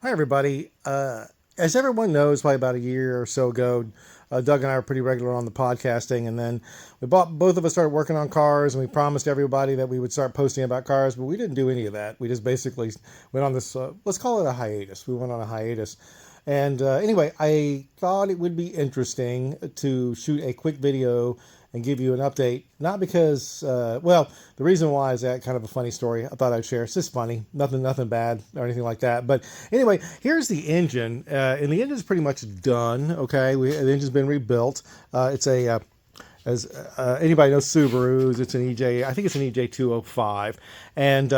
Hi, everybody. As everyone knows, probably about a year or so ago, Doug and I were pretty regular on the podcasting, and then both of us started working on cars, and we promised everybody that we would start posting about cars, but we didn't do any of that. We just basically went on this, let's call it a hiatus. We went on a hiatus. And anyway, I thought it would be interesting to shoot a quick video and give you an update. Not because, the reason why is that kind of a funny story I thought I'd share. It's just funny, nothing bad or anything like that. But anyway, here's the engine, and the engine's pretty much done. Okay, the engine's been rebuilt. It's a as anybody knows Subarus, it's an EJ. I think it's an EJ 205, and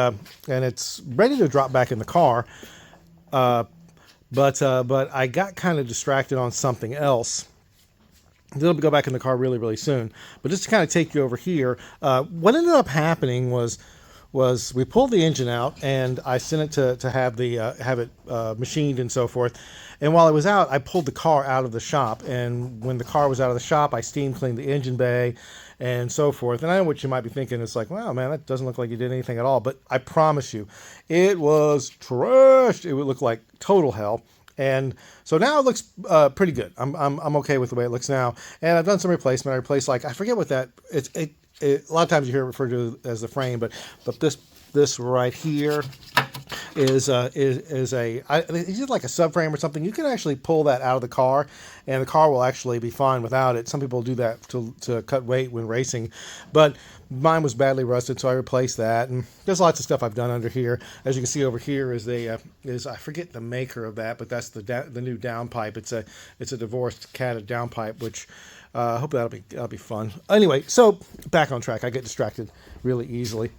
it's ready to drop back in the car. But I got kind of distracted on something else. It'll go back in the car really soon. But just to kind of take you over here, what ended up happening was we pulled the engine out and I sent it to have it machined and so forth. And while it was out, I pulled the car out of the shop. And when the car was out of the shop, I steam cleaned the engine bay and so forth. And I know what you might be thinking. It's like, wow, man, that doesn't look like you did anything at all. But I promise you, it was trashed. It would look like total hell. And so now it looks pretty good. I'm okay with the way it looks now. And I've done some replacement. I replaced, like, I forget what that, a lot of times you hear it referred to as the frame, but this right here is is it like a subframe or something? You can actually pull that out of the car, and the car will actually be fine without it. Some people do that to cut weight when racing, but mine was badly rusted, so I replaced that. And there's lots of stuff I've done under here. As you can see over here is I forget the maker of that, but that's the new downpipe. It's a divorced Cat downpipe, which I hope that'll be fun. Anyway, so back on track. I get distracted really easily.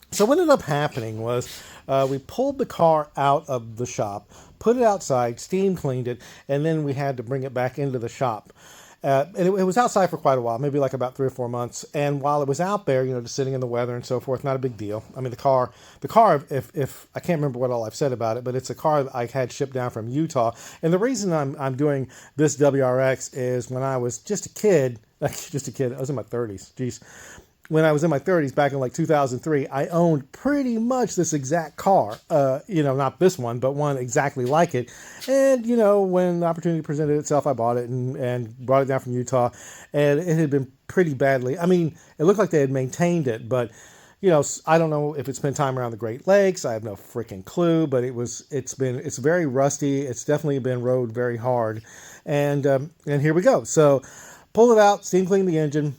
So what ended up happening was we pulled the car out of the shop, put it outside, steam cleaned it, and then we had to bring it back into the shop. And it was outside for quite a while, maybe like about 3 or 4 months. And while it was out there, just sitting in the weather and so forth, not a big deal. I mean, the car, if I can't remember what all I've said about it, but it's a car that I had shipped down from Utah. And the reason I'm doing this WRX is when I was just a kid, I was in my 30s, geez. When I was in my 30s, back in like 2003, I owned pretty much this exact car. Not this one, but one exactly like it. And, when the opportunity presented itself, I bought it and brought it down from Utah. And it had been pretty badly. I mean, it looked like they had maintained it, but, I don't know if it's spent time around the Great Lakes. I have no freaking clue, but it's very rusty. It's definitely been rode very hard. And here we go. So pull it out, steam clean the engine.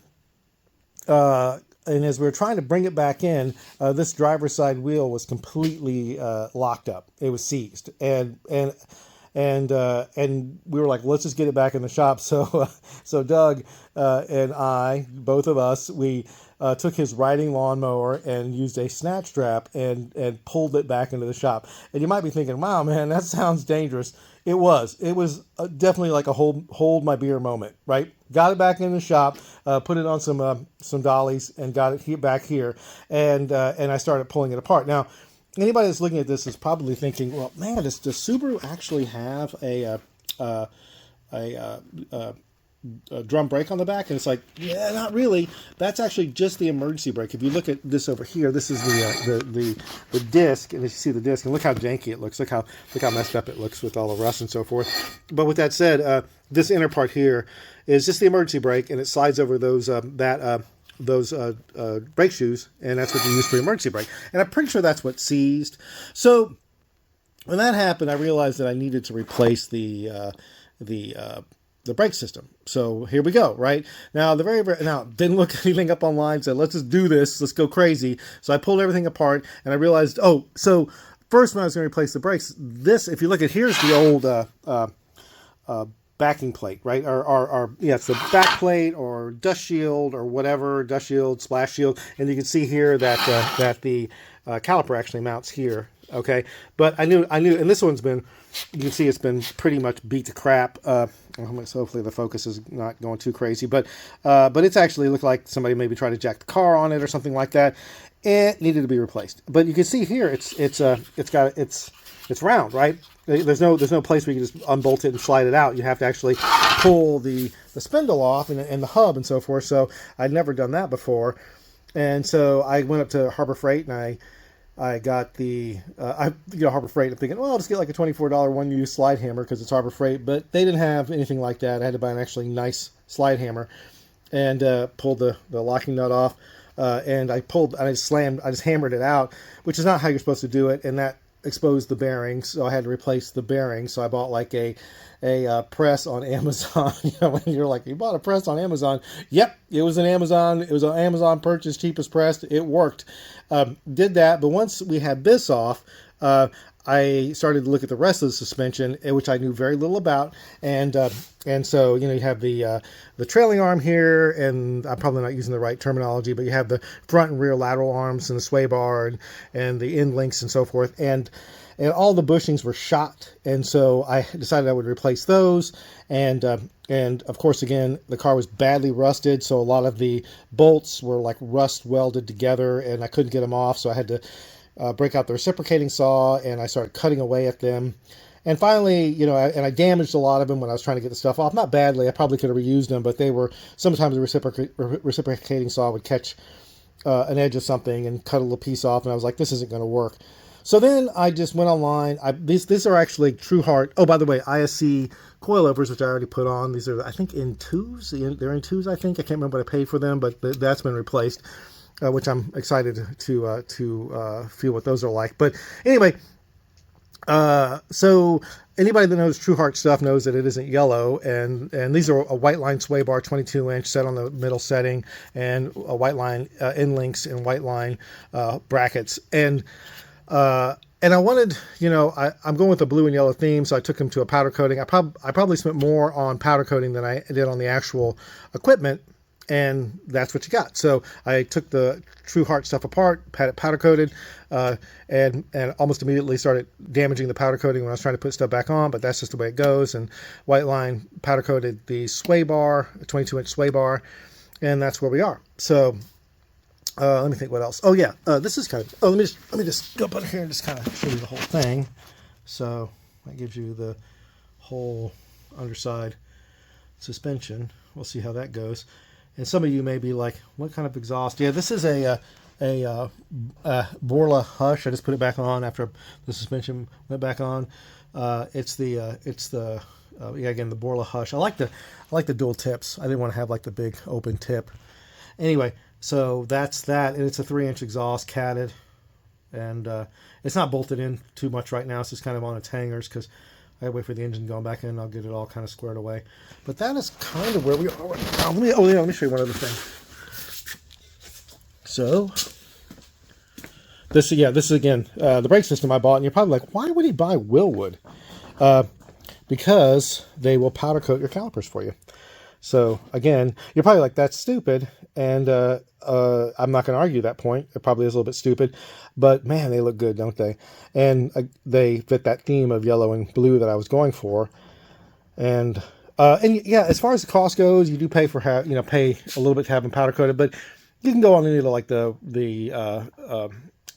And as we were trying to bring it back in, this driver's side wheel was completely locked up. It was seized, and we were like, let's just get it back in the shop. So Doug and I, both of us, we took his riding lawnmower and used a snatch strap and pulled it back into the shop. And you might be thinking, wow, man, that sounds dangerous. It was definitely like a hold my beer moment, right? Got it back in the shop, put it on some dollies, and got it back here, and I started pulling it apart. Now, anybody that's looking at this is probably thinking, well, man, does Subaru actually have a drum brake on the back? And it's like, yeah, not really. That's actually just the emergency brake. If you look at this over here, this is the disc, and as you see the disc, and look how janky it looks. Look how messed up it looks with all the rust and so forth. But with that said, this inner part here is just the emergency brake, and it slides over those brake shoes, and that's what you use for emergency brake. And I'm pretty sure that's what seized. So when that happened, I realized that I needed to replace the brake system. So here we go, right? Now, didn't look anything up online, said, let's just do this, let's go crazy. So I pulled everything apart, and I realized, so first when I was going to replace the brakes, if you look at, here's the old backing plate, right? It's the back plate or dust shield or whatever, dust shield, splash shield. And you can see here that the caliper actually mounts here. Okay, but I knew, and this one's been, you can see it's been pretty much beat to crap. Hopefully the focus is not going too crazy, but it's actually looked like somebody maybe tried to jack the car on it or something like that. It needed to be replaced. But you can see here, it's round, right? There's no place where you can just unbolt it and slide it out. You have to actually pull the spindle off and the hub and so forth. So I'd never done that before, and so I went up to Harbor Freight and I got the Harbor Freight. I'm thinking, well, I'll just get like a $24 one-use slide hammer because it's Harbor Freight, but they didn't have anything like that. I had to buy an actually nice slide hammer, and pulled the locking nut off, and I just hammered it out, which is not how you're supposed to do it, and that exposed the bearings, so I had to replace the bearings. So I bought like a press on Amazon. When you're like, you bought a press on Amazon? Yep, it was an Amazon purchase, cheapest press. It worked. Did that, but once we had this off, I started to look at the rest of the suspension, which I knew very little about, and so you have the trailing arm here, and I'm probably not using the right terminology, but you have the front and rear lateral arms and the sway bar and the end links and so forth, and all the bushings were shot, and so I decided I would replace those, and of course, again, the car was badly rusted, so a lot of the bolts were like rust welded together, and I couldn't get them off, so I had to break out the reciprocating saw, and I started cutting away at them. And finally, I damaged a lot of them when I was trying to get the stuff off. Not badly. I probably could have reused them, but sometimes the reciprocating saw would catch an edge of something and cut a little piece off, and I was like, this isn't going to work. So then I just went online. These are actually Trueheart. Oh, by the way, ISC coilovers, which I already put on. These are, I think, in twos. They're in twos, I think. I can't remember what I paid for them, but that's been replaced. Which I'm excited to feel what those are like. But anyway, so anybody that knows Trueheart stuff knows that it isn't yellow, and these are a white line sway bar, 22-inch, set on the middle setting, and a white line end links and white line brackets. And I wanted, I'm going with the blue and yellow theme, so I took them to a powder coating. I probably spent more on powder coating than I did on the actual equipment. And that's what you got. So I took the Trueheart stuff apart, had it powder coated, and almost immediately started damaging the powder coating when I was trying to put stuff back on, but that's just the way it goes. And white line powder coated the sway bar, a 22-inch sway bar, and that's where we are. So let me think what else. Oh yeah, this is kind of, let me just go up in here and just kind of show you the whole thing. So that gives you the whole underside suspension. We'll see how that goes. And some of you may be like, what kind of exhaust? Yeah, this is a Borla Hush. I just put it back on after the suspension went back on. It's the again, the Borla Hush. I like the dual tips. I didn't want to have like the big open tip. Anyway, so that's that. And it's a 3-inch exhaust, catted. And it's not bolted in too much right now. It's just kind of on its hangers because I wait for the engine going back in. I'll get it all kind of squared away. But that is kind of where we are right now. Let me show you one other thing. So this is again the brake system I bought, and you're probably like, why would he buy Willwood? Because they will powder coat your calipers for you. So again, you're probably like, that's stupid, and I'm not going to argue that point. It probably is a little bit stupid, but man, they look good, don't they? And they fit that theme of yellow and blue that I was going for. And yeah, as far as the cost goes, you do pay for pay a little bit to have them powder coated, but you can go on any of the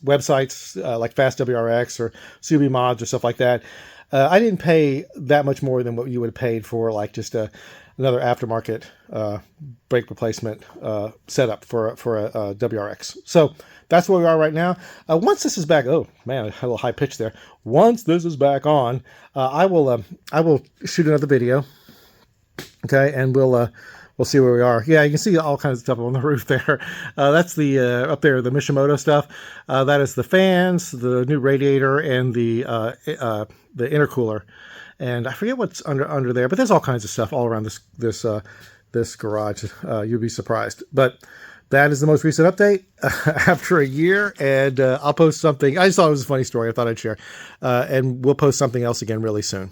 websites like Fast WRX or Subi Mods or stuff like that. I didn't pay that much more than what you would have paid for like just another aftermarket brake replacement setup for a WRX. So that's where we are right now. Once this is back, oh man, I had a little high pitch there. Once this is back on, I will shoot another video. Okay, and we'll see where we are. Yeah, you can see all kinds of stuff on the roof there. That's the up there, the Mishimoto stuff. That is the fans, the new radiator, and the intercooler. And I forget what's under there, but there's all kinds of stuff all around this garage. You'll be surprised. But that is the most recent update after a year, and I'll post something. I just thought it was a funny story. I thought I'd share, and we'll post something else again really soon.